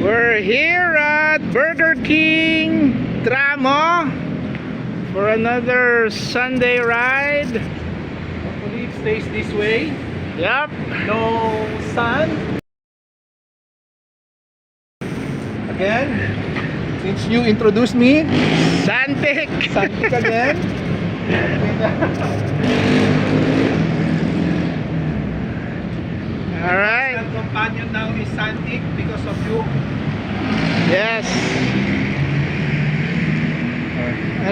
We're here at Burger King Tramo for another Sunday ride. Hopefully it stays this way. Yep. No sun. Again, since you introduced me, Santik. Santik again. Alright. Our companion now is Santik because of you. Yes.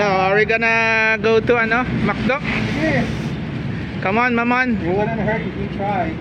Are we gonna go to McDo? Yes. Come on, Mamon. You wouldn't hurt if we try.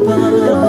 Wow.